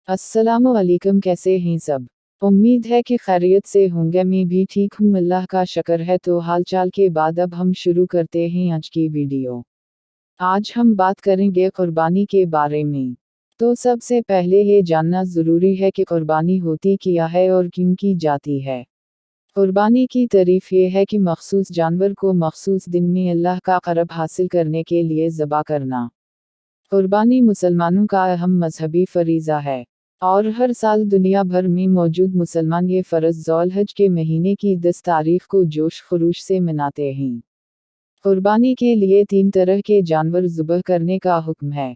अस्सलामु अलैकुम, कैसे हैं सब। उम्मीद है कि खैरियत से होंगे। मैं भी ठीक हूँ, अल्लाह का शुक्र है। तो हालचाल के बाद अब हम शुरू करते हैं आज की वीडियो। आज हम बात करेंगे कुर्बानी के बारे में। तो सबसे पहले ये जानना ज़रूरी है कि कुर्बानी होती क्या है और क्यों की जाती है। कुर्बानी की तारीफ ये है कि मखसूस जानवर को मखसूस दिन में अल्लाह का क़ुर्ब हासिल करने के लिए ज़बह करना। कुर्बानी मुसलमानों का अहम मजहबी फरीज़ा है और हर साल दुनिया भर में मौजूद मुसलमान ये फ़र्ज़ ज़ुल्हज के महीने की 10 तारीख को जोश खरूश से मनाते हैं। कुर्बानी के लिए 3 तरह के जानवर ज़ुबह करने का हुक्म है: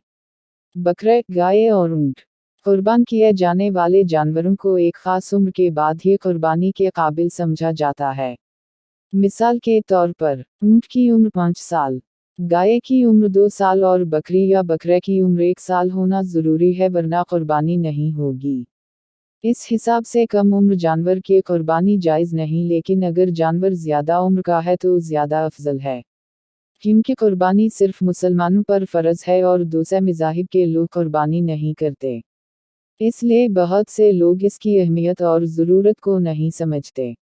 बकरे, गाय और ऊँट। कुर्बान किए जाने वाले जानवरों को एक ख़ास उम्र के बाद ही कुर्बानी के काबिल समझा जाता है। मिसाल के तौर पर, ऊँट की उम्र 5 साल, गाय की उम्र 2 साल और बकरी या बकरे की उम्र 1 साल होना ज़रूरी है, वरना कुर्बानी नहीं होगी। इस हिसाब से कम उम्र जानवर की कुर्बानी जायज़ नहीं, लेकिन अगर जानवर ज़्यादा उम्र का है तो ज़्यादा अफजल है, क्योंकि कुर्बानी सिर्फ मुसलमानों पर फ़र्ज़ है और दूसरे मज़ाहिब के लोग कुर्बानी नहीं करते। इसलिए बहुत से लोग इसकी अहमियत और ज़रूरत को नहीं समझते,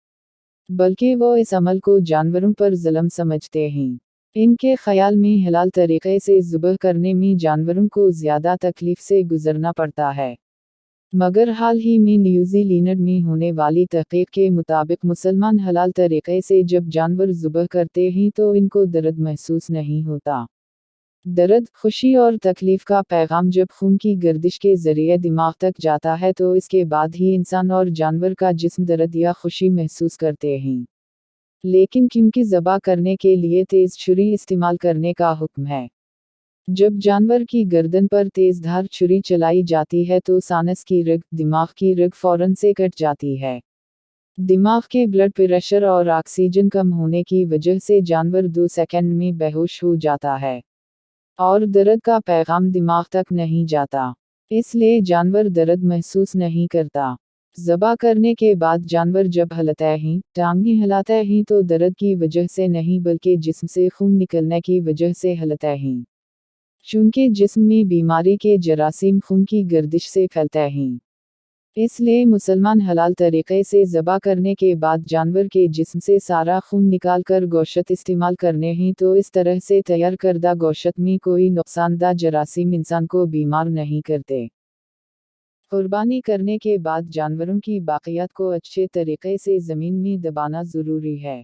बल्कि वो इस अमल को जानवरों पर ज़ुल्म समझते हैं। इनके ख़याल में हलाल तरीक़े से ज़ुबह करने में जानवरों को ज़्यादा तकलीफ़ से गुज़रना पड़ता है। मगर हाल ही में न्यूज़ीलैंड में होने वाली तहक़ीक़ के मुताबिक मुसलमान हलाल तरीक़े से जब जानवर ज़ुबह करते हैं तो इनको दर्द महसूस नहीं होता। दर्द, खुशी और तकलीफ़ का पैगाम जब खून की गर्दिश के ज़रिए दिमाग तक जाता है तो इसके बाद ही इंसान और जानवर का जिस्म दर्द या खुशी महसूस करते हैं। लेकिन क्योंकि ज़बह करने के लिए तेज़ छुरी इस्तेमाल करने का हुक्म है, जब जानवर की गर्दन पर तेज़ धार छुरी चलाई जाती है तो सानस की रग, दिमाग की रग फौरन से कट जाती है। दिमाग के ब्लड प्रेशर और ऑक्सीजन कम होने की वजह से जानवर 2 सेकंड में बेहोश हो जाता है और दर्द का पैगाम दिमाग तक नहीं जाता। इसलिए जानवर दर्द महसूस नहीं करता। ज़बह करने के बाद जानवर जब हिलते हैं, टांगें हिलाते हैं तो दर्द की वजह से नहीं, बल्कि जिस्म से खून निकलने की वजह से हिलते हैं। चूंकि जिस्म में बीमारी के जरासीम खून की गर्दिश से फैलते हैं, इसलिए मुसलमान हलाल तरीक़े से ज़बह करने के बाद जानवर के जिस्म से सारा खून निकाल कर गोश्त इस्तेमाल करने हैं, तो इस तरह से तैयार करदा गोश्त में कोई नुकसानदा जरासीम इंसान को बीमार नहीं करते। कुर्बानी करने के बाद जानवरों की बाक़ियात को अच्छे तरीक़े से ज़मीन में दबाना ज़रूरी है।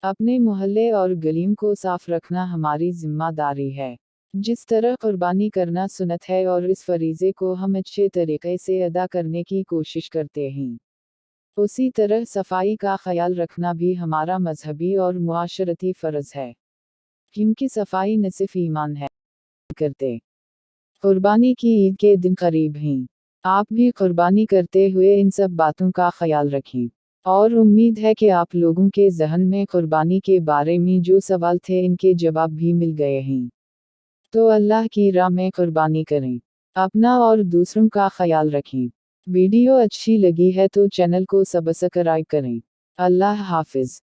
अपने मोहल्ले और गलियों को साफ़ रखना हमारी ज़िम्मेदारी है। जिस तरह कुर्बानी करना सुन्नत है और इस फरीज़े को हम अच्छे तरीक़े से अदा करने की कोशिश करते हैं, उसी तरह सफाई का ख़याल रखना भी हमारा मजहबी और मुआशरती फ़र्ज़ है, क्योंकि सफाई न सिर्फ ईमान है करते। कुर्बानी की ईद के दिन करीब हैं। आप भी कुर्बानी करते हुए इन सब बातों का ख़याल रखें। और उम्मीद है कि आप लोगों के ज़हन में कुर्बानी के बारे में जो सवाल थे, इनके जवाब भी मिल गए हैं। तो अल्लाह की राह में कुर्बानी करें। अपना और दूसरों का ख़याल रखें। वीडियो अच्छी लगी है तो चैनल को सब्सक्राइब करें। अल्लाह हाफ़िज़।